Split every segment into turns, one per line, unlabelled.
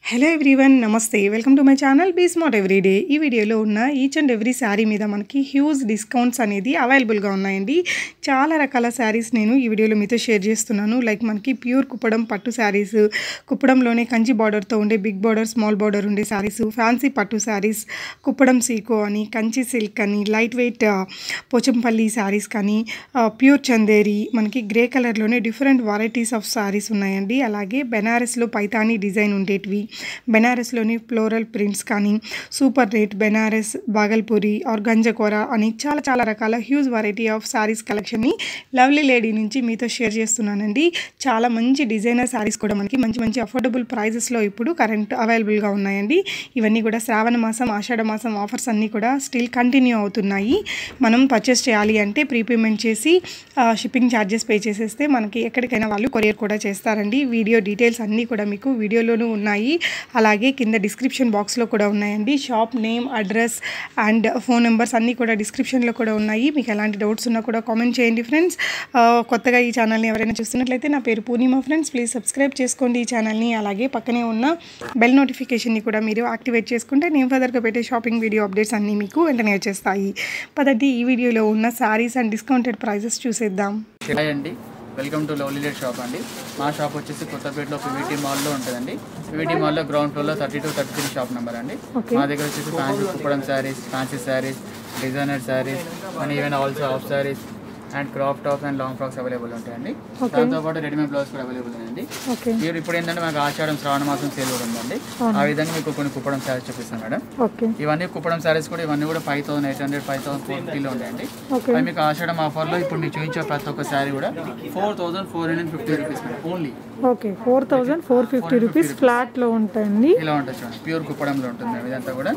Hello everyone, నమస్తే. Welcome to my channel be smart everyday. ఈ వీడియోలో ఉన్న ఈచ్ అండ్ ఎవ్రీ శారీ మీద మనకి హ్యూజ్ డిస్కౌంట్స్ అనేది అవైలబుల్గా ఉన్నాయండి. చాలా రకాల శారీస్ నేను ఈ వీడియోలో మీతో షేర్ చేస్తున్నాను. లైక్ మనకి ప్యూర్ కుప్పడం పట్టు శారీస్, కుప్పడంలోనే కంచి బార్డర్తో ఉండే బిగ్ బార్డర్, స్మాల్ బార్డర్ ఉండే శారీస్, ఫ్యాన్సీ పట్టు శారీస్, కుప్పడం సీకో అని, కంచి సిల్క్ అని, లైట్ వెయిట్ పోచంపల్లి శారీస్ కానీ, ప్యూర్ చందేరి, మనకి గ్రే కలర్లోనే డిఫరెంట్ వెరైటీస్ ఆఫ్ శారీస్ ఉన్నాయండి. అలాగే బెనారస్లో పైతానీ డిజైన్ ఉండేటివి, బెనారస్లోని ఫ్లోరల్ ప్రింట్స్ కానీ, super rate Banaras, Bhagalpuri or గంజకోర అని చాలా రకాల హ్యూజ్ వెరైటీ ఆఫ్ శారీస్ కలెక్షన్ని లవ్లీ లేడీ నుంచి మీతో షేర్ చేస్తున్నానండి. చాలా మంచి డిజైనర్ శారీస్ కూడా మనకి మంచి అఫోర్డబుల్ ప్రైజెస్లో ఇప్పుడు కరెంట్ అవైలబుల్గా ఉన్నాయండి. ఇవన్నీ కూడా శ్రావణ మాసం, ఆషాఢ మాసం ఆఫర్స్ అన్నీ కూడా స్టిల్ కంటిన్యూ అవుతున్నాయి. మనం పర్చేస్ చేయాలి అంటే ప్రీపేమెంట్ చేసి షిప్పింగ్ ఛార్జెస్ పే చేసేస్తే మనకి ఎక్కడికైనా వాళ్ళు కొరియర్ కూడా చేస్తారండి. వీడియో డీటెయిల్స్ అన్నీ కూడా మీకు వీడియోలోనూ ఉన్నాయి, అలాగే కింద డిస్క్రిప్షన్ బాక్స్లో కూడా ఉన్నాయండి. Shop name, address and phone numbers అన్నీ కూడా డిస్క్రిప్షన్లో కూడా ఉన్నాయి. మీకు ఎలాంటి డౌట్స్ ఉన్నా కూడా కామెంట్ చేయండి ఫ్రెండ్స్. కొత్తగా ఈ ఛానల్ని ఎవరైనా చూస్తున్నట్లయితే నా పేరు పూర్ణిమ ఫ్రెండ్స్. ప్లీజ్ సబ్స్క్రైబ్ చేసుకోండి ఈ ఛానల్ని. అలాగే పక్కనే ఉన్న బెల్ నోటిఫికేషన్ని కూడా మీరు యాక్టివేట్ చేసుకుంటే నేను ఫర్దర్గా పెట్టే షాపింగ్ వీడియో అప్డేట్స్ అన్నీ మీకు వెంటనే వచ్చేస్తాయి. పదండి ఈ వీడియోలో ఉన్న శారీస్ అండ్ డిస్కౌంటెడ్ ప్రైజెస్ చూసేద్దాం.
Welcome to lovely lady shop అండి. మా షాప్ వచ్చేసి కొత్తపేటలో పీవీటీ మాల్లో ఉంటుందండి. పీవీటీ మాల్లో గ్రౌండ్ ఫ్లోర్లో 32-33 షాప్ నెంబర్ అండి. మా దగ్గర వచ్చేసి fancy Kuppadam saris, fancy saris, designer saris and even also half saris and crop tops and long frocks available ఉంటాయండి. దాంతోపాటు రెడీమేడ్ బ్లౌజ్ కూడా అవైలబుల్ ఉందండి. మీరు ఇప్పుడు ఏంటంటే మాకు ఆషాఢం, శ్రావణ మాసం సేల్ కూడా ఉందండి. ఆ విధంగా మీకు కొన్ని కుప్పడం శారీస్ చూపిస్తాం మేడం. ఇవన్నీ కుప్పడం శారీస్ కూడా ఇవన్నీ కూడా 5800, 5450 ఉంటాయండి. అవి మీకు ఆషాఢం ఆఫర్లో ఇప్పుడు మీకు చూపించే ప్రతి ఒక్క శారీ కూడా 4450 rupees only.
Okay, 4450 rupees flat లో ఉంటాయండి.
ఇలా ఉంటుంది చూడండి, ప్యూర్ కుప్పడంలో ఉంటుంది ఇదంతా కూడా.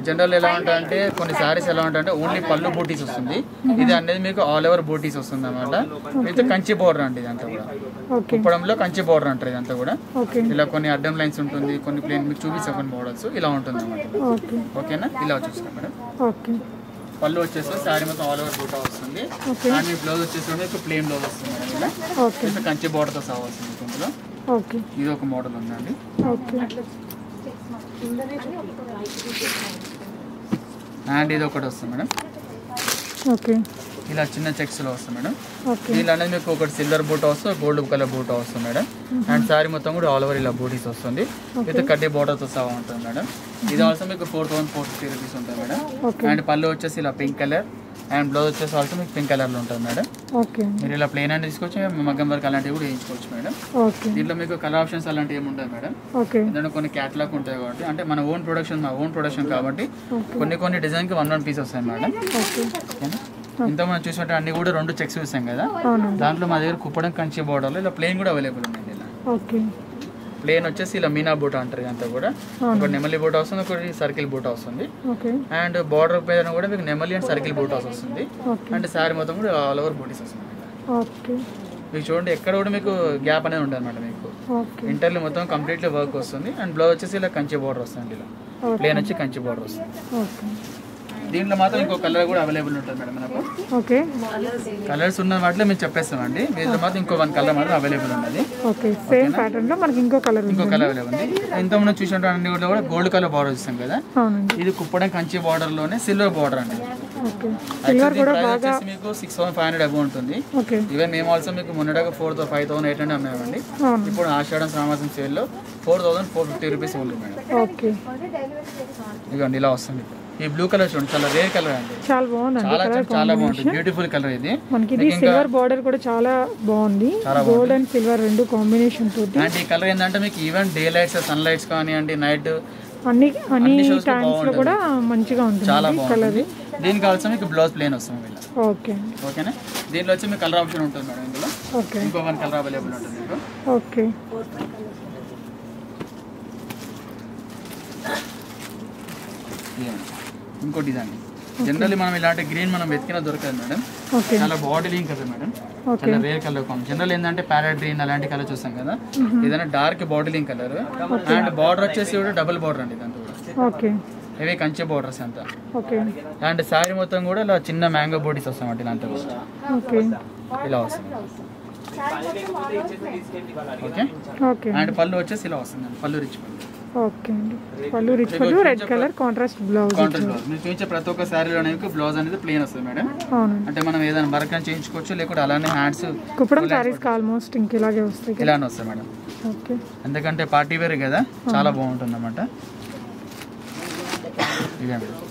జనరల్ ఎలా ఉంటాయంటే కొన్ని శారీస్ ఎలా ఉంటాయంటే ఓన్లీ పళ్ళు బూటీస్ వస్తుంది. ఇది అనేది మీకు ఆల్ ఓవర్ బూటీస్ వస్తుంది అన్నమాట. ఇది కంచి బోర్డర్ అంటే ఇదంతా కూడా కుప్పడంలో కంచి బోర్డర్ అంటారు ఇదంతా కూడా. ఇలా కొన్ని అడ్డం లైన్స్ ఉంటుంది, కొన్ని ప్లేన్ మీకు చూపిస్తాం కొన్ని మోడల్స్ ఇలా ఉంటుంది అన్నమాట. ఓకేనా, ఇలా చూస్తాం మేడం. పళ్ళు వచ్చేసి శారీ మొత్తం ఆల్ ఓవర్ బూటా వస్తుంది. అండ్ మీ బ్లౌజ్ వచ్చేసి మీకు ప్లేన్ బ్లౌజ్ వస్తుంది మేడం. ఇలా కంచి బోర్డర్తో సహా వస్తుంది ఇందులో. ఇది ఒక మోడల్ ఉందండి. అండ్ ఇది ఒకటి వస్తుంది మేడం. ఇలా చిన్న చెక్స్ లో వస్తుంది మేడం. దీనిలో అనేది మీకు ఒకటి సిల్వర్ బూటా వస్తుంది, గోల్డ్ కలర్ బూటా వస్తుంది మేడం. అండ్ శారీ మొత్తం కూడా ఆల్ ఓవర్ ఇలా బూటీస్ వస్తుంది. విత్ కడ్డీ బోర్డర్తో సహా ఉంటుంది మేడం. ఇది ఆల్సో మీకు 4450 రూపీస్ ఉంటుంది మేడం. అండ్ పళ్ళు వచ్చేసి ఇలా పింక్ కలర్ అండ్ బ్లౌజ్ వచ్చేసి ఆల్సో మీకు పింక్ కలర్ లో ఉంటుంది మేడం. మీరు ఇలా ప్లెయిన్ అంటే తీసుకోవచ్చు, మగ్గం వర్క్ అలాంటివి కూడా వేయించుకోవచ్చు మేడం. దీంట్లో మీకు కలర్ ఆప్షన్స్ అలాంటివి ఏమి ఉంటుంది మేడం. ఎందుకంటే కొన్ని క్యాటలాగ్ ఉంటాయి కాబట్టి, అంటే మన ఓన్ ప్రొడక్షన్ కాబట్టి కొన్ని డిజైన్ కి 1 పీస్ వస్తాయి మేడం. ఇంత మనం చూసినట్టు అన్ని కూడా 2 చెక్స్ చూసాం కదా, దాంట్లో మా దగ్గర కుప్పడం కంచి బోర్డర్లో ఇలా ప్లెయిన్ కూడా అవైలబుల్ ఉంది. ఇలా ప్లేన్ వచ్చేసి ఇలా మీనా బూటా అంటారు ఇదంతా కూడా. ఒకటి నెమలి బూటా వస్తుంది, ఒకటి సర్కిల్ బూటా వస్తుంది. అండ్ బార్డర్ పైన కూడా మీకు నెమలి అండ్ సర్కిల్ బూటాస్ వస్తుంది. అండ్ శారీ మొత్తం కూడా ఆల్ ఓవర్ బూటీస్ వస్తుంది. మీకు చూడండి ఎక్కడ కూడా మీకు గ్యాప్ అనేది ఉంటుంది అనమాట. మీకు ఇంటర్లో మొత్తం కంప్లీట్లీ వర్క్ వస్తుంది. అండ్ బ్లౌజ్ వచ్చేసి ఇలా కంచి బోర్డర్ వస్తుంది. ఇలా ప్లేన్ వచ్చి కంచి బోర్డర్ వస్తుంది. దీంట్లో మాత్రం ఇంకో కలర్ కూడా అవైలబుల్ ఉంటుంది మేడం మనకు. కలర్స్ ఉన్న వాటిలో మేము చెప్పేస్తామండి. దీంట్లో మాత్రం ఇంకో 1 కలర్ మాత్రం అవైలబుల్ ఉన్నది. ఇంకో కలర్ అవైలబుల్ ఉంది. ఇంత మనం చూసినట్టు అన్ని కూడా గోల్డ్ కలర్ బార్డర్ ఇస్తాం కదా, ఇది కుప్పడం కంచి బార్డర్ లోనే సిల్వర్ బార్డర్ అండి. మీకు 6500 అబౌ ఉంటుంది. ఈవెన్ మేము ఆల్సో మీకు మొన్నటిగా 5800 అమ్మామండి. ఇప్పుడు ఆషాఢం శ్రావణ సేల్ లో 4450 రూపీస్ ఉంది మేడం. ఇదిగోండి ఇలా వస్తుంది. ఈ బ్లూ కలర్ చూడండి, చాలా రేర్ కలర్ అండి. చాలా బాగుంటుంది, బ్యూటిఫుల్ కలర్. ఇది
సిల్వర్ బార్డర్ కూడా చాలా బాగుంది. గోల్డ్ అండ్ సిల్వర్ రెండు కాంబినేషన్ తోటి.
అండ్ ఈ కలర్ ఏంటంటే మీకు even day lights, sun lights కానివ్వండి, నైట్
అన్ని టైమ్స్ లో కూడా మంచిగా ఉంటుంది.
చాలా బాగుంటుంది. దీనికి ఆల్సో మీకు బ్లౌజ్ ప్లేన్ వస్తుంది. ఓకేనా, దీంట్లో వచ్చి మీకు కలర్ ఆప్షన్ ఉంటుంది మేడం. ఇందులో ఇంకో 1 కలర్ అవైలబుల్ ఉంటుంది మీకు. ఇంకోటి ఇదండి. జనరల్లీ మనం ఇలాంటి గ్రీన్ మనం వెతికినా దొరకదు మేడం. చాలా బాడీ లింక్ కలర్ మేడం, చాలా రేర్ కలర్. జనరల్ ఏంటంటే ప్యారెట్ గ్రీన్ అలాంటి కలర్ చూస్తాం కదా, ఏదైనా dark body link colour. And border వచ్చేసి కూడా డబుల్ బార్డర్ అండి ఇదంతా కూడా. ఇవి కంచి బార్డర్స్ అంతా. అండ్ శారీ మొత్తం కూడా ఇలా చిన్న మ్యాంగో బోటీస్ వస్తాయి ఇలాంటి ఇలా వస్తుంది. ఓకే, అండ్ పళ్ళు వచ్చేసి ఇలా వస్తుంది. పళ్ళు రిచ్ పళ్ళు.
ఓకే అండి. పళ్ళు రిచ్ పళ్ళు, red colour contrast blouse.
Contrast blouse మీరు చూపించే ప్రతి ఒక్క శారీలో బ్లౌజ్ అనేది ప్లెయిన్ వస్తుంది మేడం.
అవునండి.
అంటే మనం ఏదైనా వర్క్ అని చేయించుకోవచ్చు, లేకుంటే అలానే హ్యాండ్స్
కుప్పడం సారీస్ ఆల్మోస్ట్ ఇంక ఇలాగే వస్తాయి.
ఇలానే వస్తాయి మేడం.
ఓకే.
ఎందుకంటే పార్టీ వేర్ కదా, చాలా బాగుంటుంది అన్నమాట.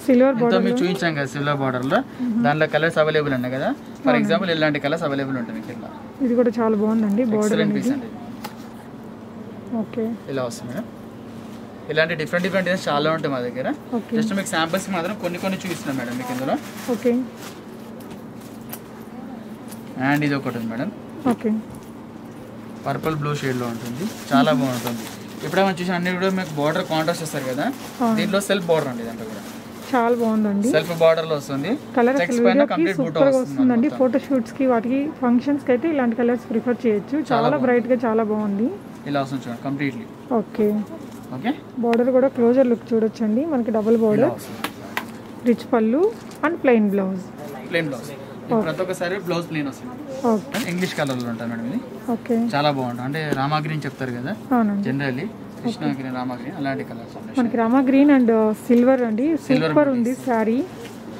సిల్వర్ బార్డర్
మీరు చూపించాం కదా, సిల్వర్ బార్డర్ లో దాంట్లో కలర్స్ అవైలబుల్ ఉన్నాయి కదా. ఫర్ ఎగ్జాంపుల్ ఇలాంటి కలర్స్ అవైలబుల్ ఉంటుంది ఇట్లా.
ఇది కూడా చాలా బాగుందండి బార్డర్
పీస్ అండి.
ఓకే.
ఇలా వస్తుంది మేడం. ఇలాంటి డిఫరెంట్ డిజైన్స్ చాలా ఉంటాయి మా దగ్గర. జస్ట్ మీకు శాంపిల్స్ మాత్రం కొన్ని చూపిస్తున్నాం మేడం మీకు ఇందులో.
ఓకే.
అండ్ ఇది ఒకటి ఉంది madam.
Okay.
Purple blue shade లో ఉంటుంది, చాలా బాగుంటుంది. ఇప్పుడు మనం చూసిన అన్ని కూడా మీకు బార్డర్ కాంట్రాస్ట్ వస్తారు కదా, దీంట్లో సెల్ఫ్ బార్డర్ అండి. దాంట్లో కూడా
చాలా బాగుందండి.
సెల్ఫ్ బార్డర్ లో వస్తుంది.
కలర్
కంప్లీట్ బూటా
వస్తుందండి. ఫోటో షూట్స్ కి వాటికి ఫంక్షన్స్ కి అయితే ఇలాంటి కలర్స్ ప్రిఫర్ చేయొచ్చు. చాలా బ్రైట్ గా చాలా బాగుంది.
ఇలా వస్తుంది చూడండి కంప్లీట్లీ.
ఓకే.
ఓకే.
బార్డర్ కూడా క్లోజర్ లుక్ చూడొచ్చండి. మనకి డబుల్ బార్డర్, రిచ్ పళ్ళు అండ్ ప్లెయిన్ బ్లౌజ్.
ప్రతి ఒక్కసారి బ్లౌజ్ ప్లెయిన్ వస్తుంది. ఇంగ్లీష్ కలర్ లో ఉంటుంది మేడం ఇది.
ఓకే.
చాలా బాగుంటుంది. అంటే రామా గ్రీన్ చెప్తారు కదా generally, Krishna green, Rama green అలాంటి కలర్స్.
మనకి రామా గ్రీన్ అండ్ సిల్వర్ అండి. సూపర్ ఉంది సారీ.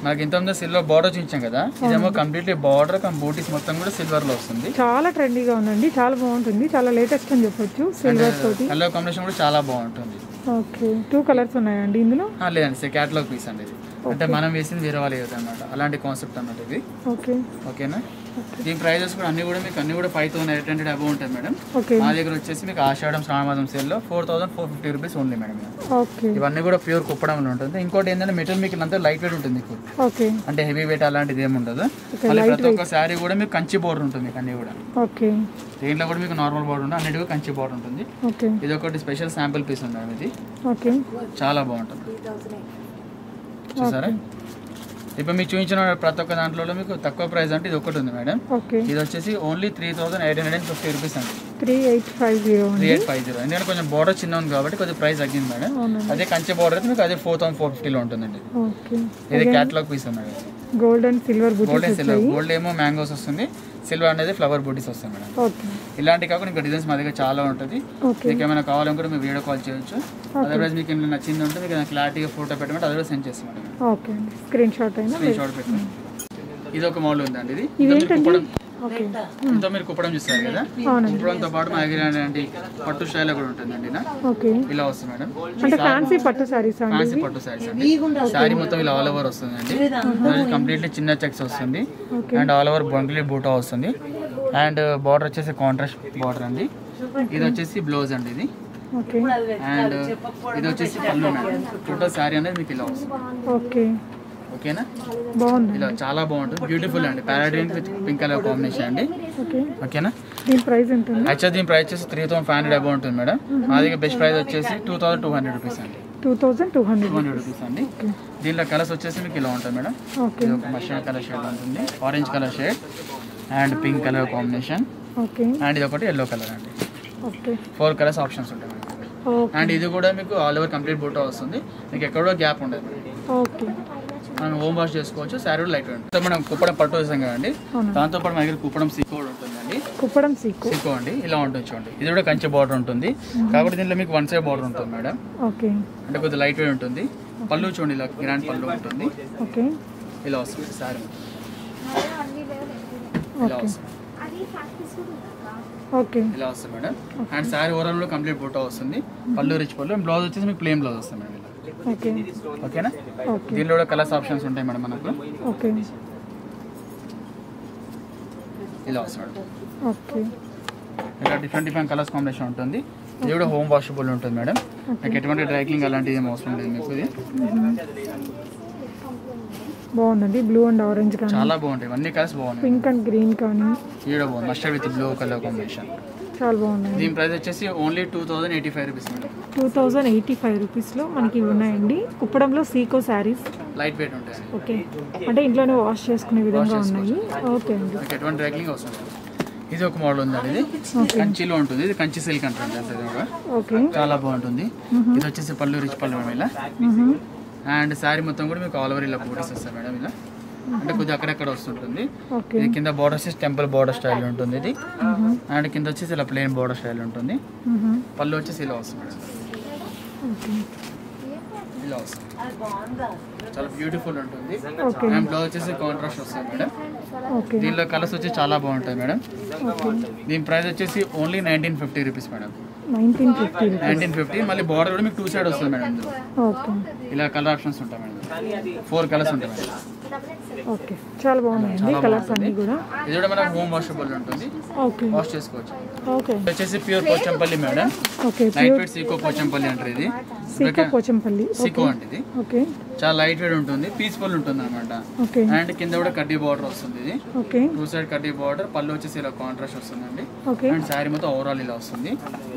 మనకి ఇంతకుముందు సిల్వర్ బార్డర్ చూపించాం కదా, ఇదేమో కంప్లీట్లీ బార్డర్ బూటీస్ మొత్తం కూడా సిల్వర్ లో వస్తుంది.
చాలా ట్రెండీగా ఉందండి, చాలా బాగుంటుంది, చాలా లేటెస్ట్ అని చెప్పొచ్చు. సిల్వర్ తోటి
కలర్ కాంబినేషన్ కూడా చాలా బాగుంటుంది.
ఓకే. 2 కలర్స్ ఉన్నాయండి ఇందులో.
లేదండి, క్యాటలాగ్ పీస్ అండి ఇది. అంటే మనం వేసింది వేరే వాళ్ళు వేయదు అన్నమాట, అలాంటి కాన్సెప్ట్ అన్నమాట ఇది.
ఓకే.
ఓకేనా. దీని ప్రైజెస్ కూడా అన్ని 5,800 అబౌవ్ ఉంటుంది మేడం. మా దగ్గర వచ్చేసి మీకు ఆషాఢం శ్రావణ సేల్ లో 4,450 రూపీస్ ఓన్లీ మేడం. ఇవన్నీ కూడా ప్యూర్ కుప్పడంలో ఉంటుంది. ఇంకోటి ఏంటంటే మెటీరియల్ మీకు అంతా లైట్ వెయిట్ ఉంటుంది మీకు, అంటే హెవీ వెయిట్ అలాంటిది ఏమి ఉండదు. మళ్ళీ ప్రతి ఒక్క శారీ కూడా మీకు కంచి బోర్డర్ ఉంటుంది మీకు అన్ని కూడా. దీంట్లో కూడా మీకు నార్మల్ బోర్డర్ ఉంటుంది, అన్నిటికీ కంచి బోర్డర్ ఉంటుంది. ఇది ఒకటి స్పెషల్ శాంపుల్ పీస్ ఉంది మేడం. ఇది చాలా బాగుంటుంది చూసారా. ఇప్పుడు మీకు చూపించిన ప్రతి ఒక్క దాంట్లో మీకు తక్కువ ప్రైస్ అంటే ఇది ఒకటి ఉంది మేడం. ఇది వచ్చేసి ఓన్లీ 3,850 రూపీస్ అండి. 3850. ఎందుకంటే కొంచెం బోర్డర్ చిన్న ఉంది కాబట్టి కొంచెం ప్రైస్ తగ్గింది మేడం. అదే కంచి బోర్డర్ అయితే మీకు అదే 4,450 లో ఉంటుందండి. ఇది catalogue piece madam.
Gold and silver.
Gold ఏమో మ్యాంగోస్ వస్తుంది, సిల్వర్ అనేది ఫ్లవర్ బూటీస్ వస్తాయి మేడం. ఇలాంటి కాకుండా ఇంకా డిజైన్స్ మా దగ్గర చాలా ఉంటుంది. మీకు ఏమైనా కావాలనుకుంటే మీరు వీడియో కాల్ చేయొచ్చు. అదర్వైజ్ మీకు ఏమైనా నచ్చింది ఉంటే మీకు క్లారిటీగా ఫోటో పెట్టమంటే అదే సెండ్ చేస్తాం మేడం. స్క్రీన్ షాట్ పెట్టండి. ఇది ఒక మోడల్ ఉందండి. ఇది ఇంత మీరు కుప్పడం చూస్తారు కదా, కుప్పడంతో పాటు మా దగ్గర పట్టు స్టైల్ కూడా ఉంటుందండి. ఇలా వస్తుంది మేడం. ఫ్యాన్సీ పట్టు సారీస్ అండి. సారీ మొత్తం ఇలా ఆల్ ఓవర్ వస్తుందండి. కంప్లీట్లీ చిన్న చెక్స్ వస్తుంది అండ్ ఆల్ ఓవర్ బంగ్లీ బూటా వస్తుంది. అండ్ బార్డర్ వచ్చేసి కాంట్రాస్ట్ బార్డర్ అండి. ఇది వచ్చేసి బ్లౌజ్ అండి. ఇది అండ్ ఇది వచ్చేసి పళ్ళు మేడం. టోటల్ సారీ అనేది మీకు ఇలా వస్తుంది. ఓకేనా. బాగుంది, ఇలా చాలా బాగుంటుంది, బ్యూటిఫుల్ అండి. ప్యారాడైన్ విత్ పింక్ కలర్ కాంబినేషన్ అండి. ఓకేనా.
దీని ప్రైస్ ఎంత?
యాక్చువల్ దీని ప్రైస్ వచ్చేసి 3,500 అబౌవ్ ఉంటుంది మేడం. మా దగ్గర బెస్ట్ ప్రైస్ వచ్చేసి 2,200 రూపీస్ అండి. 2,200 రూపీస్ అండి. దీంట్లో కలర్స్ వచ్చేసి మీకు ఇలా ఉంటుంది మేడం. ఇది ఒక మస్టర్డ్ కలర్ షేడ్ ఉంటుంది, orange colour shade and pink colour combination and ఇది ఒకటి ఎల్లో కలర్ అండి. 4 కలర్స్ ఆప్షన్స్ ఉంటాయి మేడం. అండ్ ఇది కూడా మీకు ఆల్ ఓవర్ కంప్లీట్ బూటా వస్తుంది, మీకు ఎక్కడో గ్యాప్ ఉండదు మేడం. మనం హోమ్ వాష్ చేసుకోవచ్చు. శారీ కూడా లైట్ ఉంటుంది. మనం కుప్పడం పట్టు వేసాం కదండి, దాంతో పాటు మన దగ్గర కుప్పడం సీకో ఉంటుందండి. కుప్పడం సీకో అండి ఇలా ఉంటుంది చూడండి. ఇది కూడా కంచి బార్డర్ ఉంటుంది కాబట్టి దీంట్లో మీకు 1 సైడ్ బార్డర్ ఉంటుంది మేడం. అంటే కొద్దిగా లైట్ వెయిట్ ఉంటుంది. పళ్ళు చూడండి ఇలా గ్రాండ్ పళ్ళు ఉంటుంది. ఇలా వస్తుంది శారీ ఇలా వస్తుంది. ఇలా వస్తుంది madam. And sari overall complete బూటా వస్తుంది. పళ్ళు రిచ్ పళ్ళు. బ్లౌజ్ వచ్చేసి మీకు ప్లెయిన్ బ్లౌజ్ వస్తుంది మేడం. ఓకేనా. దీనిలో కూడా కలర్స్ ఆప్షన్స్ ఉంటాయి మేడం మనకు. ఇలా వస్తుంది. ఇలా డిఫరెంట్ కలర్స్ కాంబినేషన్ ఉంటుంది. ఇది కూడా హోమ్ వాషబుల్ ఉంటుంది మేడం. మీకు ఎటువంటి డ్రై క్లీనింగ్ అలాంటిది ఏం అవసరం లేదు మీకు. ఇది
బాగుందండి. బ్లూ అండ్ ఆరెంజ్ కానీ
చాలా బాగుంటాయి. అన్ని కలర్స్ బాగున్నాయి.
పింక్ అండ్ గ్రీన్ కానీ
ఇది బాగుంది. Mustard with blue colour combination
చాలా బాగుంది.
దీని ప్రైస్ వచ్చేసి ఓన్లీ 2,085 రూపీస్ మేడం.
2,085 రూపీస్లో మనకి ఉన్నాయండి. కుప్పడంలో సీకో శారీస్
లైట్ వెయిట్ ఉంటాయి.
ఓకే, అంటే ఇంట్లోనే వాష్ చేసుకునే విధంగా ఉన్నాయి. ఓకే అండి.
ఎటువంటి డ్రై క్లీనింగ్ అవసరం లేదు. ఇది ఒక మోడల్ ఉందండి. ఇది కంచిలో ఉంటుంది. ఇది కంచి సిల్క్ అంటుంది. ఓకే, చాలా బాగుంటుంది. ఇది వచ్చేసి పళ్ళు రిచ్ పళ్ళు ఇలా. అండ్ శారీ మొత్తం కూడా మీకు ఆల్ ఓవర్ ఇలా బూటీస్ వస్తాయి మేడం. ఇలా అంటే కొద్దిగా అక్కడెక్కడ వస్తుంటుంది. ఇది కింద బార్డర్ వచ్చేసి టెంపుల్ బార్డర్ స్టైల్ ఉంటుంది ఇది. అండ్ కింద వచ్చేసి ఇలా ప్లెయిన్ బార్డర్ స్టైల్ ఉంటుంది. పళ్ళు వచ్చేసి ఇలా వస్తుంది.
ఓకే
ఇలా వస్తుంది, చాలా బ్యూటిఫుల్ ఉంటుంది.
ఓకే
అండ్ బ్లౌజ్ వచ్చేసి కాంట్రాస్ట్ వస్తుంది మేడం.
ఓకే
దీనిలో కలర్స్ వచ్చి చాలా బాగుంటాయి మేడం. దీని ప్రైస్ వచ్చేసి ఓన్లీ 1950 రూపీస్ మేడం. 1950. మళ్ళీ బార్డర్ కూడా మీకు 2 సైడ్ వస్తుంది మేడం. ఇందులో
ఓకే
ఇలా కలర్ ఆప్షన్స్ ఉంటాయి మేడం. 4 కలర్స్ ఉంటాయి మేడం.
ఓకే చాలా బాగున్నాయండి కలర్స్ అన్నీ కూడా.
ఇది కూడా మనకు హోమ్ వాషబుల్ ఉంటుంది,
ఓకే
వాష్ చేసుకోవచ్చు.
ఓకే
ఇది వచ్చేసి pure Pochampally madam.
Okay
light weight sico Pochampally అంటారు. ఇది
సీకో పోచంపల్లి
సీకో అంటే ఇది
ఓకే
చాలా లైట్ వెయిట్ ఉంటుంది, పీస్ఫుల్ ఉంటుంది అనమాట.
ఓకే
అండ్ కింద కూడా కడ్డీ బార్డర్ వస్తుంది. ఇది
ఓకే
2 సైడ్ కడ్డీ బార్డర్, పళ్ళు వచ్చేసి ఇలా కాంట్రాస్ట్ వస్తుందండి.
ఓకే
అండ్ శారీ మొత్తం ఓవరాల్ ఇలా వస్తుంది.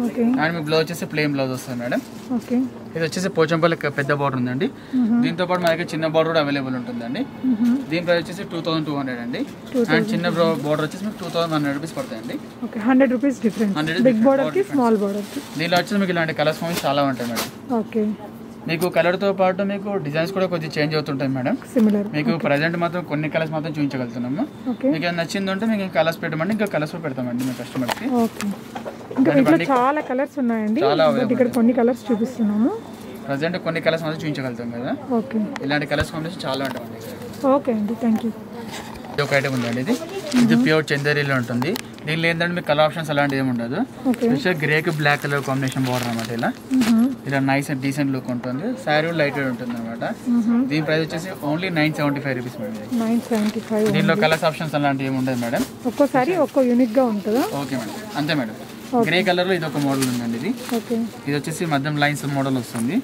ఓకే
అండ్ మీకు బ్లౌజ్ వచ్చేసి ప్లెయిన్ బ్లౌజ్ వస్తుంది మేడం.
ఓకే
ఇది వచ్చేసి పోచంపల్లి పెద్ద బార్డర్ ఉందండి. దీంతో పాటు మన దగ్గర చిన్న బార్డర్ కూడా అవైలబుల్ ఉంటుందండి. దీని ప్రైస్ వచ్చేసి 2200 అండి. అండ్ చిన్న బార్డర్ వచ్చేసి మీకు 2100 రూపీస్ పడతాయండి.
Okay 100 rupees difference big border కి స్మాల్ బార్డర్ కి.
దీనిలో వచ్చేసి మీకు ఇలాంటి కలర్స్ చాలా ఉంటాయి మేడం.
ఓకే
మీకు కలర్ తో పాటు మీకు డిజైన్స్ కూడా కొంచెం చేంజ్ అవుతుంటాయి మేడం.
సిమిలర్
మీకు ప్రజెంట్ మాత్రం కొన్ని కలర్స్ మాత్రం చూపించగలుగుతున్నాము.
ఓకే
మీకు నచ్చింది ఉంటే మీకు కలర్స్ పెట్టమండి, ఇంకా కలర్స్ పెడతామండి మీ కస్టమర్స్ కి.
ఓకే ఇంకా ఇంట్లో చాలా కలర్స్ ఉన్నాయండి, బట్ ఇక్కడ కొన్ని కలర్స్ చూపిస్తున్నాము.
ప్రజెంట్ కొన్ని కలర్స్ మాత్రం చూపించగలుగుతాం కదా.
ఓకే
ఇలాంటి కలర్స్ కాంబినేషన్ చాలా ఉంటాయండి.
ఓకే అండి థ్యాంక్ యూ.
ఇది ఒక ఐటమ్ ఉందండి. ఇది ప్యూర్ చందేరీలో ఉంటుంది. దీనిలో ఏంటంటే మీకు కలర్ ఆప్షన్స్ అలాంటివి ఏమి ఉండదు. స్పెషల్ గ్రేకి బ్లాక్ కలర్ కాంబినేషన్ బార్డర్ అనమాట. ఇలా నైస్ అండ్ డీసెంట్ లుక్ ఉంటుంది. శారీ లైట్ వెయిట్ ఉంటుంది అనమాట. దీని ప్రైస్ వచ్చేసి ఓన్లీ 975 రూపీస్ మేడం.
975.
దీనిలో కలర్స్ ఆప్షన్స్ అలాంటివి ఏమి ఉండదు మేడం.
ఒక్కోసారి ఒక్కో యూనిక్ గా ఉంటుందా?
ఓకే మేడం, అంతే మేడం. గ్రే కలర్ లో ఇది ఒక మోడల్ ఉందండి. ఇది వచ్చేసి మధ్యం లైన్స్ మోడల్ వస్తుంది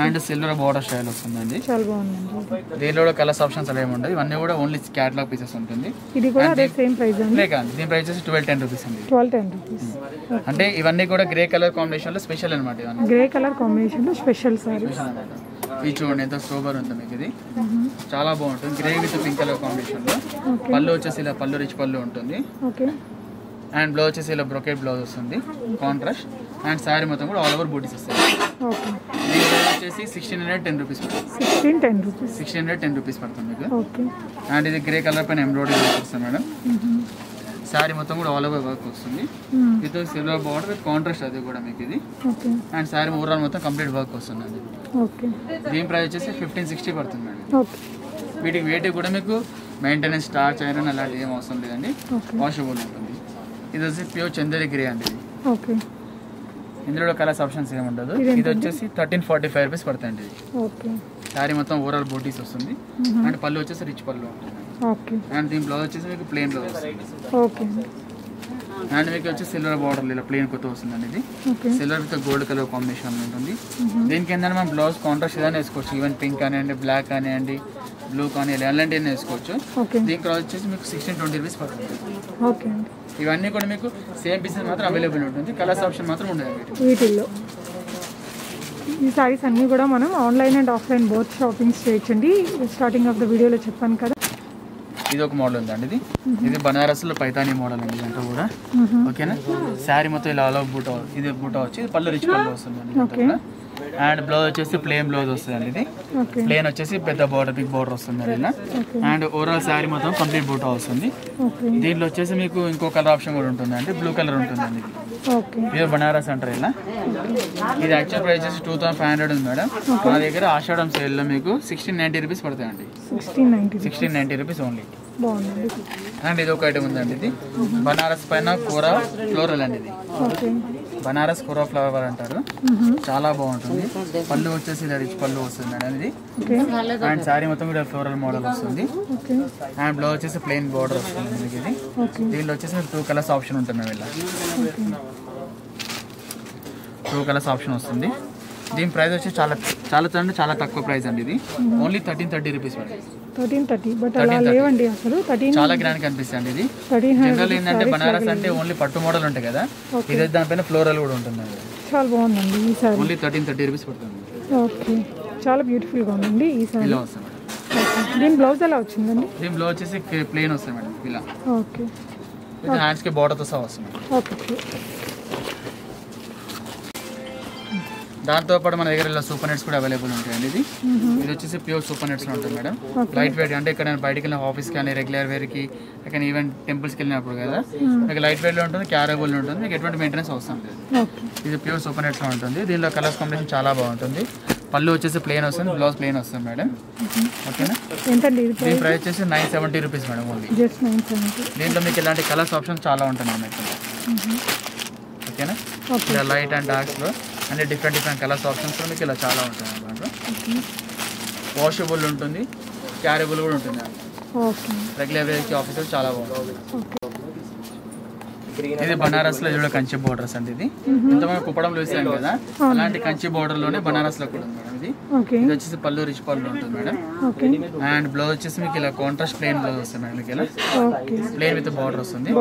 అండ్ సిల్వర్ బార్డర్ స్టైల్ వస్తుందండి.
చాలా బాగుంది.
దీనిలో కూడా కలర్స్ ఆప్షన్స్ అలా ఏమి ఉండదు. ఇవన్నీ కూడా ఓన్లీ క్యాటలాగ్ పీసెస్ ఉంటుంది.
ఇది కూడా అదే సేమ్ ప్రైస్ అండి.
దీని ప్రైస్ వచ్చేసి 1210 రూపీస్ అండి.
1210 రూపీస్.
అంటే ఇవన్నీ కూడా గ్రే కలర్ కాంబినేషన్ లో స్పెషల్ అనమాట. ఇవన్నీ
గ్రే కలర్ కాంబినేషన్ లో స్పెషల్ సారీస్.
ఇది చూడండి ఎంత సూపర్ ఉంది మీకు. ఇది చాలా బాగుంటుంది. Grey with pink colour combination లో. పళ్ళు వచ్చేసి ఇలా పళ్ళు రిచ్ పళ్ళు ఉంటుంది.
ఓకే
అండ్ బ్లౌజ్ వచ్చేసి ఇలా బ్రొకెట్ బ్లౌజ్ వస్తుంది కాంట్రాస్ట్. అండ్ శారీ మొత్తం కూడా ఆల్ ఓవర్ బూటీస్ వస్తాయి.
ఓకే
దీని ప్రైస్ వచ్చేసి 1610 రూపీస్.
1610
రూపీస్ పడుతుంది మీకు.
ఓకే
అండ్ ఇది గ్రే కలర్ పైన ఎంబ్రాయిడరీ వర్క్ వస్తుంది మేడం. శారీ మొత్తం కూడా ఆల్ ఓవర్ వర్క్ వస్తుంది. ఇది సిల్వర్ బార్డర్ విత్ కాంట్రాస్ట్ అది కూడా మీకు. ఇది అండ్ శారీ ఓవరాల్ మొత్తం కంప్లీట్ వర్క్ వస్తుంది అండి.
ఓకే
దీని ప్రైస్ వచ్చేసి 1560 పడుతుంది మేడం.
ఓకే
వీటికి వెయిట్ కూడా మీకు మెయింటెనెన్స్ స్టార్చ్ ఐరన్ అలాంటి ఏం అవసరం లేదండి, వాషబుల్ ఉంటుంది. ఇది వచ్చి ప్యూర్ చందేరి గ్రే అండి.
ఓకే
ఇందులో కలర్స్ ఆప్షన్స్ ఏమి ఉండదు. ఇది వచ్చేసి 1345 రూపీస్ పడుతుంది.
ఓకే
శారీ మొత్తం ఓవరాల్ బూటీస్ వస్తుంది. అండ్ పళ్ళు వచ్చేసి రిచ్ పళ్ళు ఉంటుంది.
ఓకే
అండ్ దీని బ్లౌజ్ వచ్చేసి మీకు ప్లెయిన్ బ్లౌజ్ వస్తుంది.
ఓకే
అండ్ మీకు వచ్చి సిల్వర్ బార్డర్ ఇలా ప్లెయిన్ కొత్త వస్తుందండి. ఇది silver with gold colour combination ఉంటుంది. దీనికి ఏంటంటే మనం బ్లౌజ్ కాంట్రాస్ట్ ఏదైనా వేసుకోవచ్చు. ఈవెన్ పింక్ కానివ్వండి, బ్లాక్ కానివ్వండి, బ్లూ కానీ అలాంటివి వేసుకోవచ్చు. దీనికి వచ్చేసి మీకు 1620 రూపీస్ పడుతుంది.
ఓకే
ఇవన్నీ కూడా మీకు సేమ్ పీసెస్ మాత్రం అవైలబుల్ ఉంటుంది. కలర్స్ ఆప్షన్ మాత్రం ఉండదు
వీటిల్లో. ఈ సారీస్ అన్నీ కూడా మనం online and offline both shoppings చేయొచ్చండి. స్టార్టింగ్ ఆఫ్ ద వీడియోలో చెప్పాను కదా.
ఇది ఒక మోడల్ ఉందండి. ఇది బనారస్ లో పైతానీ మోడల్ అండి. అంటే కూడా ఓకేనా. శారీ మొత్తం ఇలా అలా బూటా, ఇది బూటా వచ్చి పళ్ళు రిచ్ పళ్ళు వస్తుంది. అండ్ బ్లౌజ్ వచ్చేసి ప్లెయిన్ బ్లౌజ్ వస్తుంది. ఇది ప్లెయిన్ వచ్చేసి పెద్ద బార్డర్ బిగ్ బార్డర్ వస్తుంది ఇలా. అండ్ ఓవరాల్ శారీ మొత్తం కంప్లీట్ బూటా వస్తుంది. దీంట్లో వచ్చేసి మీకు ఇంకో కలర్ ఆప్షన్ కూడా ఉంటుంది అండి, బ్లూ కలర్ ఉంటుందండి. ఇది బనారస్ అంటారు ఇలా. ఇది యాక్చువల్ ప్రైస్ వచ్చేసి 2500 ఉంది మేడం. మా దగ్గర ఆషాఢం సేల్ లో మీకు 1690 రూపీస్ పడతాయండి. 1690 రూపీస్ ఓన్లీ. అండ్ ఇది ఒక ఐటమ్ ఉందండి. ఇది బనారస్ పైన కూర ఫ్లోరల్ అండి. ఇది బనారస్ కూర ఫ్లవర్ అంటారు. చాలా బాగుంటుంది. పళ్ళు వచ్చేసి ఇలా రిచ్ పళ్ళు వస్తుంది మేడం. ఇది అండ్ శారీ మొత్తం కూడా ఫ్లోరల్ మోడల్ వస్తుంది. అండ్ బ్లౌజ్ వచ్చేసి ప్లెయిన్ బార్డర్ వస్తుంది మీకు. ఇది దీనిలో వచ్చేసి 2 కలర్స్ ఆప్షన్ ఉంటుంది మేడం. ఇలా 2 కలర్స్ ఆప్షన్ వస్తుంది. దీని ప్రైస్ వచ్చి చాలా తక్కువ ప్రైస్ అండి. ఇది ఓన్లీ 1330 రూపీస్ పడుతుంది.
1330 బట్ అలా లేవండి అసలు. 13 చాలా
గ్రాండ్ కనిపిస్తుంది ఇది. జనరల్ ఏంటంటే బనారస్ అంటే ఓన్లీ పట్టు మోడల్ ఉంటాయి కదా, ఇది దానిపైన ఫ్లోరల్ కూడా ఉంటుంది.
చాలా బాగుందండి ఈ సారీ.
ఓన్లీ 1330 రూపీస్ పడుతుంది.
ఓకే చాలా బ్యూటిఫుల్ గా ఉందండి ఈ సారీ. ఇలా వస్తుంది మేడం. దీని బ్లౌజ్ ఎలా వచ్చిందండి?
దీని బ్లౌజ్ వచ్చేసి ప్లెయిన్ వస్తుంది మేడం. ఇలా
ఓకే
ఇది హ్యాండ్స్ కి బార్డర్ తో సహా వస్తుంది.
ఓకే
దాంతో పాటు మన దగ్గర ఇలా సూపర్ నెట్స్ కూడా అవైలబుల్ ఉంటాయండి. ఇది వచ్చేసి ప్యూర్ సూపర్ నెట్స్ లో ఉంటుంది మేడం. లైట్ వెయిట్ అంటే ఇక్కడ బయటకి వెళ్ళిన ఆఫీస్ కానీ రెగ్యులర్ వేర్ కి ఇక్కడ ఈవెంట్ టెంపుల్స్ కి వెళ్ళినప్పుడు కదా మీకు లైట్ వెయిట్ లో ఉంటుంది, క్యారబుల్ ఉంటుంది, మీకు ఎటువంటి మెయింటెనెన్స్ అవసరం లేదు. ఇది ప్యూర్ సూపర్ నెట్స్ లో ఉంటుంది. దీనిలో కలర్స్ కాంబినేషన్ చాలా బాగుంటుంది. పళ్ళు వచ్చేసి ప్లెయిన్ వస్తుంది, బ్లౌజ్ ప్లెయిన్ వస్తుంది మేడం. ఓకేనా, దీని ప్రైస్ వచ్చేసి 970 రూపీస్ మేడం ఓన్లీ. దీంట్లో మీకు ఇలాంటి కలర్స్ ఆప్షన్స్ చాలా ఉంటాయి మేడం ఇక్కడ. ఓకేనా, ఇలా లైట్ అండ్ డార్క్స్లో అన్ని డిఫరెంట్ కలర్స్ ఆప్షన్స్ మీకు ఇలా చాలా ఉంటాయి అన్నమాట. వాషబుల్ ఉంటుంది, క్యారబుల్ కూడా ఉంటుంది. రెగ్యులర్ వేర్కి ఆఫీసర్ చాలా బాగుంటుంది. ఇది బనారస్ లో కూడా కంచి బోర్డర్స్ అండి. ఇది ఇంతమంది కుప్పడంలో వేసాం కదా అలాంటి కంచి బోర్డర్ లోనే బనారస్ లో కూడా ఉంది మేడం. ఇది వచ్చేసి పళ్ళు రిచ్ పళ్ళు ఉంటుంది మేడం. అండ్ బ్లౌజ్ వచ్చేసి మీకు ఇలా కాంట్రాస్ట్ ప్లెయిన్ బ్లౌజ్ వస్తుంది మేడం. మీకు ఇలా ప్లెయిన్ విత్ బార్డర్ వస్తుంది.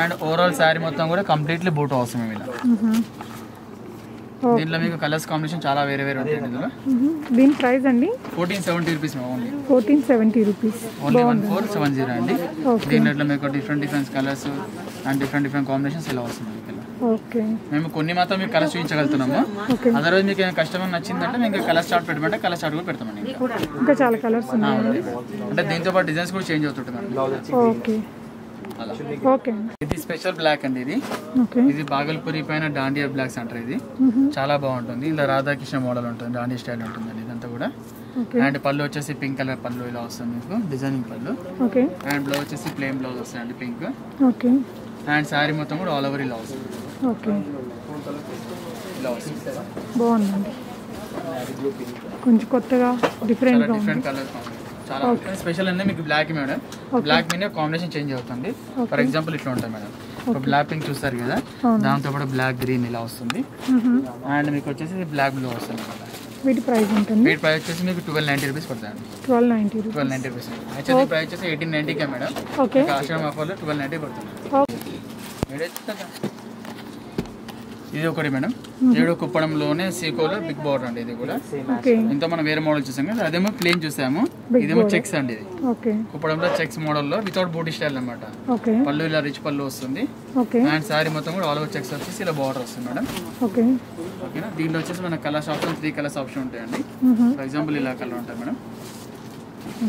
అండ్ ఓవరాల్ శారీ మొత్తం కూడా కంప్లీట్లీ బూటో వస్తుంది మేము ఇలా. దీంట్లో మీకు కలర్స్ కాంబినేషన్ చాలా వేరే ఉంటాయి. ఇందులో
దీని ప్రైస్ అండి
1470 రూపీస్ ఓన్లీ.
1470 రూపీస్
ఓన్లీ 1470 అండి. దీంట్లో మీకు different colours and different combinations ఇలా వస్తుంది. మేము కొన్ని మాత్రం మీకు కలర్స్ చూపించగలుగుతున్నాము. అదర్వైజ్ మీకు కస్టమర్ నచ్చిందంటే మీకు కలర్ చార్ట్ పెట్టమంటే కలర్ చార్ట్ కూడా పెడతామండి.
ఇంకా చాలా కలర్స్ ఉన్నాయి
అంటే దీంతో పాటు డిజైన్స్ కూడా చేంజ్ అవుతుంటుంది. ఇది స్పెషల్ బ్లాక్ అండి. ఇది బాగల్పూరి పైన డాండియా బ్లాక్స్ అంటారు. ఇది చాలా బాగుంటుంది. ఇలా రాధాకృష్ణ మోడల్ ఉంటుంది, డాండియా స్టైల్ ఉంటుందండి ఇదంతా కూడా. అండ్ పళ్ళు వచ్చేసి పింక్ కలర్ పళ్ళు ఇలా వస్తుంది మీకు, డిజైనింగ్ పళ్ళు. అండ్ బ్లౌజ్ వచ్చేసి ప్లెయిన్ బ్లౌజ్ వస్తుంది పింక్. అండ్ శారీ మొత్తం కూడా ఆల్ ఓవర్ ఇలా వస్తుంది. ఇలా వస్తుంది,
బాగుందండి. కొంచెం కొత్తగా డిఫరెంట్
కలర్ చాలా స్పెషల్ అంటే మీకు బ్లాక్ మేడం. బ్లాక్ మీద కాంబినేషన్ చేంజ్ అవుతుంది. ఫర్ ఎగ్జాంపుల్ ఇట్లా ఉంటుంది మేడం. బ్లాక్ పింక్ చూస్తారు కదా, దాంతో పాటు బ్లాక్ గ్రీన్ ఇలా వస్తుంది. అండ్ మీకు వచ్చేసి బ్లాక్ బ్లూ వస్తుంది.
వీటి ప్రైస్ ఉంటుంది.
వీటి ప్రైస్ వచ్చేసి మీకు 1290 రూపీస్ పడుతుంది. 1290 రూపీస్. యాక్చువల్లీ ప్రైస్ వచ్చేసి 1890 మేడం. ఆశ్రమ ఆఫర్లో 1290 పడుతుంది. ఇది ఒకటి మేడం. ఏడు కుప్పడంలోనే సీకోలో బిగ్ బోర్డర్ అండి. ఇది కూడా ఇంత మనం వేరే మోడల్ చూసాం కదా, అదేమో ప్లేన్ చూసాము. ఇదేమో చెక్స్ అండి. ఇది కుప్పడంలో చెక్స్ మోడల్లో వితౌట్ బూటీ స్టైల్ అనమాట. పళ్ళు ఇలా రిచ్ పళ్ళు వస్తుంది. అండ్ శారీ మొత్తం కూడా ఆల్ ఓవర్ చెక్స్ వచ్చేసి ఇలా బార్డర్ వస్తుంది మేడం. ఓకేనా, దీంట్లో వచ్చేసి మన కలర్స్ ఆప్షన్ 3 కలర్స్ ఆప్షన్ ఉంటాయండి. ఫర్ ఎగ్జాంపుల్ ఇలా కలర్ ఉంటాయి మేడం.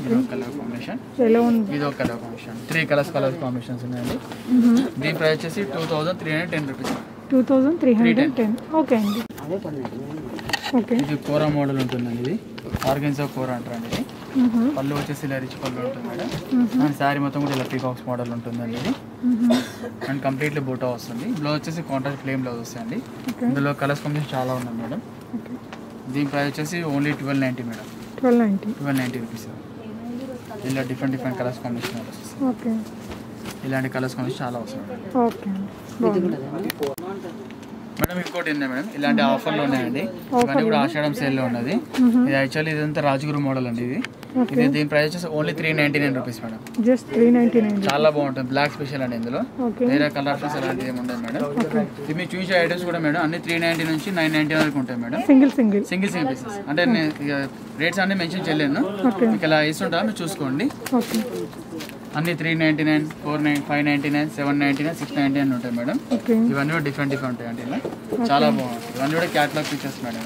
ఇది ఒక కలర్ కాంబినేషన్, ఇది ఒక కలర్ కాంబినేషన్. 3 కలర్ కాంబినేషన్స్ ఉన్నాయండి. దీని ప్రైస్ వచ్చేసి 2310 రూపీస్.
2310. ఓకే అండి.
ఇది కోరా మోడల్ ఉంటుందండి. ఇది ఆర్గెన్జా కోరా అంటారండి. ఇది పళ్ళు వచ్చేసి ఇలా రిచ్ పళ్ళు ఉంటుంది మేడం. అండ్ శారీ మొత్తం కూడా ఇలా పీకాక్స్ మోడల్ ఉంటుందండి. ఇది అండ్ కంప్లీట్లీ బూటా వస్తుంది. బ్లౌజ్ వచ్చేసి కాంట్రాస్ట్ ప్లెయిన్ బ్లౌజ్ వస్తుంది. ఇందులో కలర్స్ కాంబినేషన్ చాలా ఉన్నాయి మేడం. దీని ప్రైస్ వచ్చేసి ఓన్లీ 1290 మేడం. 1290 రూపీస్. ఇలా డిఫరెంట్ కలర్స్ కాంబినేషన్ వస్తుంది. ఇలాంటి కలర్స్ కాంబినేషన్ చాలా వస్తుంది మేడం. ఇంకోటి ఏంటంటే మేడం, ఇలాంటి ఆఫర్లు ఉన్నాయండి. ఇవన్నీ కూడా ఆషాఢం సేల్లో ఉన్నది. ఇది యాక్చువల్లీ ఇదంతా రాజగురు మోడల్ అండి. ఇది దీని ప్రైస్ వచ్చేసి ఓన్లీ 399 రూపీస్ మేడం. చాలా బాగుంటుంది. బ్లాక్ స్పెషల్ అండి. ఇందులో వేరే కలర్ ఆప్షన్స్ అలాంటివి ఏమి ఉండదు మేడం. ఇది మీరు చూసే ఐటమ్స్ కూడా మేడం అన్ని 390 నుంచి 990 వరకు ఉంటాయి మేడం. సింగిల్ పీసెస్ అంటే రేట్స్ అన్ని మెన్షన్ చేయలేను. మీకు ఇలా ఇస్తుంటా మీరు చూసుకోండి. అన్ని 399, 499, 599, 799, 699 ఉంటాయి మేడం. ఇవన్నీ కూడా డిఫరెంట్ ఉంటాయండి. ఇలా చాలా బాగుంటుంది. ఇవన్నీ కూడా క్యాటలాగ్ ఫీచర్స్ మేడం.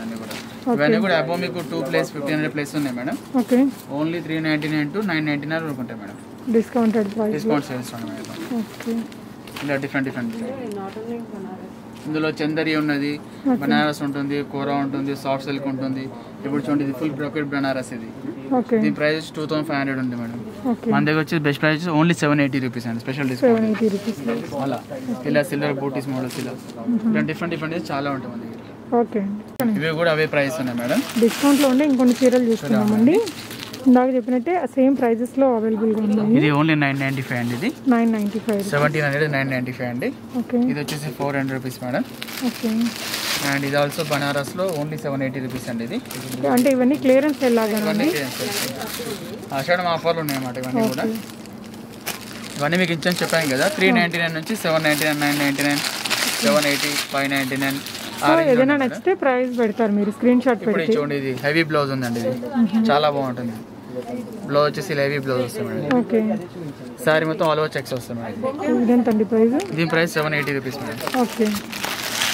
ఇవన్నీ కూడా అబౌవ్ మీకు 2 ప్లేస్ 1500 ప్లేస్ ఉన్నాయి మేడం. ఓన్లీ 399 to 999 వరకు ఉంటాయి మేడం. డిస్కౌంట్ సేల్స్ ఉన్నాయి మేడం. ఇలా డిఫరెంట్ ఇందులో చందరి ఉన్నది, బనారస్ ఉంటుంది, కోరా ఉంటుంది, సాఫ్ట్ సిల్క్ ఉంటుంది. ఇప్పుడు చూడండి ఇది ఫుల్ బ్రోకెట్ బనారస్. ఇది దీని ప్రైస్ 2500 ఉంది మేడం. మన దగ్గర వచ్చి బెస్ట్ ప్రైస్ ఓన్లీ 780 రూపీస్ అండి. Special discount. అలా ఇలా సిల్వర్ బూటీస్ మోడల్స్ ఇలా డిఫరెంట్ చాలా ఉంటాయి మన దగ్గర. ఇవి కూడా అవే ప్రైస్ ఉన్నాయి మేడం.
డిస్కౌంట్ లో ఉండే ఇంకొన్ని చీరలు చూస్తున్నామండి. ఇందాక చెప్పినట్టే సేమ్ ప్రైజెస్ లో అవైలబుల్ గా ఉన్నాయి.
ఇది ఓన్లీ 995 అండి. ఇది
995,
1700, 995 అండి. ఇది వచ్చేసి 400 రూపీస్ మేడం. అండ్ ఇది ఆల్సో బనారస్ లో ఓన్లీ 780 రూపీస్ అండి. ఇది
అంటే ఇవన్నీ క్లియరెన్స్ ఎలాగా
ఆషాఢం ఆఫర్లు ఉన్నాయన్నమాట. ఇవన్నీ కూడా ఇవన్నీ మీకు ఇచ్చాను చెప్పాను కదా. 399 నుంచి 799, 999, 780, 599.
ఏదైనా నచ్చితే ప్రైస్ పెడతారు మీరు, స్క్రీన్ షాట్ పెట్టి.
ఇప్పుడు చూడండి ఇది హెవీ బ్లౌజ్ ఉందండి. ఇది చాలా బాగుంటుంది. బ్లౌజ్ వచ్చేసి హెవీ బ్లౌజ్ వస్తుంది. సారీ మొత్తం ఆల్ ఓవర్ చెక్స్ వస్తుంది.
ఇదేంటండి ప్రైస్?
దీని ప్రైస్ 780 రూపీస్ మేడం.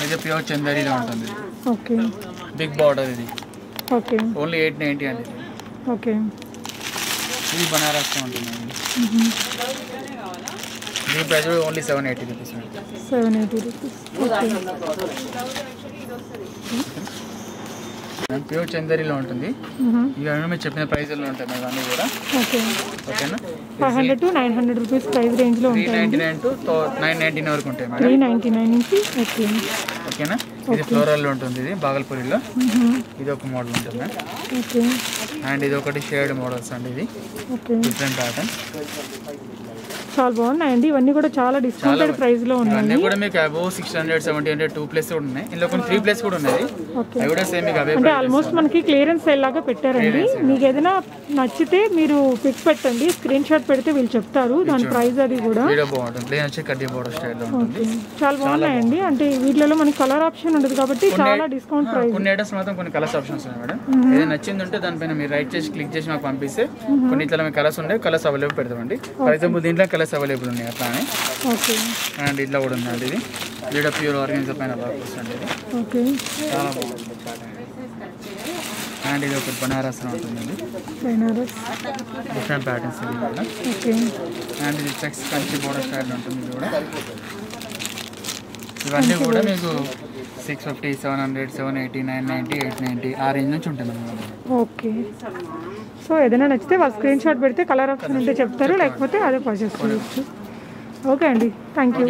ఇది ప్యూర్ చందరిలో ఉంటుంది. బిగ్ బార్డర్ ఇది
ఓకే
ఓన్లీ 890 అండి ఇది.
ఓకే
ఇది బనారస్లో ఉంటుందండి. దీని ప్రైస్ ఓన్లీ 780 రూపీస్ అండి.
780 రూపీస్. ఓకే
ప్యూర్ చందరిలో ఉంటుంది. ఇవన్నీ మీరు చెప్పిన ప్రైజ్లో ఉంటాయి మేడం అన్నీ కూడా.
ఓకే
ఓకేనా
500 to 900 రూపీస్ ప్రైస్ రేంజ్లో ఉంటాయి.
399 to 999 వరకు ఉంటాయి మేడం.
399 నుంచి. ఓకే
ఓకేనా ఇది ఫ్లోరల్లో ఉంటుంది. ఇది బాగల్పూరిలో ఇది ఒక మోడల్ ఉంటుంది మేడం.
ఓకే
అండ్ ఇది ఒకటి షేడ్ మోడల్స్ అండి. ఇది
ఓకే
డిఫరెంట్ ప్యాటర్న్.
చాలా బాగున్నాయండి. ఇవన్నీ కూడా చాలా డిస్కౌంటెడ్ ప్రైస్లో ఉన్నాయి.
ఇవన్నీ కూడా మీకు అబోవ్ 600 700 2+ కూడా ఉన్నాయి. ఇందులో కొన్ని 3+ కూడా ఉన్నాయి.
ఓకే
అవి కూడా సేమ్ మీకు అవే
అంటే ఆల్మోస్ట్ మనకి క్లియరెన్స్ సేల్ లాగా పెట్టారండి. మీకు ఏదైనా నచ్చితే మీరు పిక్ పెట్టండి, స్క్రీన్ షాట్ పెడితే వీళ్ళు చెప్తారు దాని ప్రైస్. అది కూడా
వీడియో బాగుంటుంది. ప్లేన్ వచ్చి కడ్డీ బోర్డర్ స్టైల్లో ఉంటుంది.
చాలా బాగున్నాయండి. అంటే వీటిలో మనకి కలర్ ఆప్షన్ ఉండదు కాబట్టి చాలా డిస్కౌంట్ ప్రైస్.
కొన్ని ఐటమ్స్ మాత్రం కొన్ని కలర్స్ ఆప్షన్స్ ఉన్నాయి మేడం. ఏదైనా నచ్చింది ఉంటే దానిపైన మీరు రైట్ చేసి క్లిక్ చేసి మాకు పంపిస్తే కొన్ని ఇట్లా మీకు కలర్స్ ఉండే కలర్స్ అవైలబుల్ పెడతామండి. ఫర్ ఎగ్జాంపుల్ దీంట్లో కలర్స్ అవైలబుల్ ఉన్నాయి అట్లా అని.
ఓకే
అండ్ ఇట్లా కూడా ఉందండి. ఇది వీడియో ప్యూర్ ఆర్గనైజర్ పైన వర్క్ వస్తుంది. ఇది
ఓకే
చాలా బాగుంటుంది. అండ్ ఇది ఒకటి బనారస్ ఉంటుందండి.
బెనారస్
డిఫరెంట్ ప్యాటర్న్స్ ఇది కూడా.
ఓకే
అండ్ ఇది చెక్స్ కంచి బోర్డర్ స్టైల్ ఉంటుంది. ఇది కూడా ఇవన్నీ కూడా మీకు 650 700 780 990 890 ఆ రేంజ్ నుంచి ఉంటుంది మేడం.
ఓకే సో ఏదైనా నచ్చితే వాళ్ళు స్క్రీన్ షాట్ పెడితే కలర్ ఆప్షన్ ఉంటే చెప్తారు, లేకపోతే అదే పర్చేస్ చేయొచ్చు. ఓకే అండి, థ్యాంక్ యూ.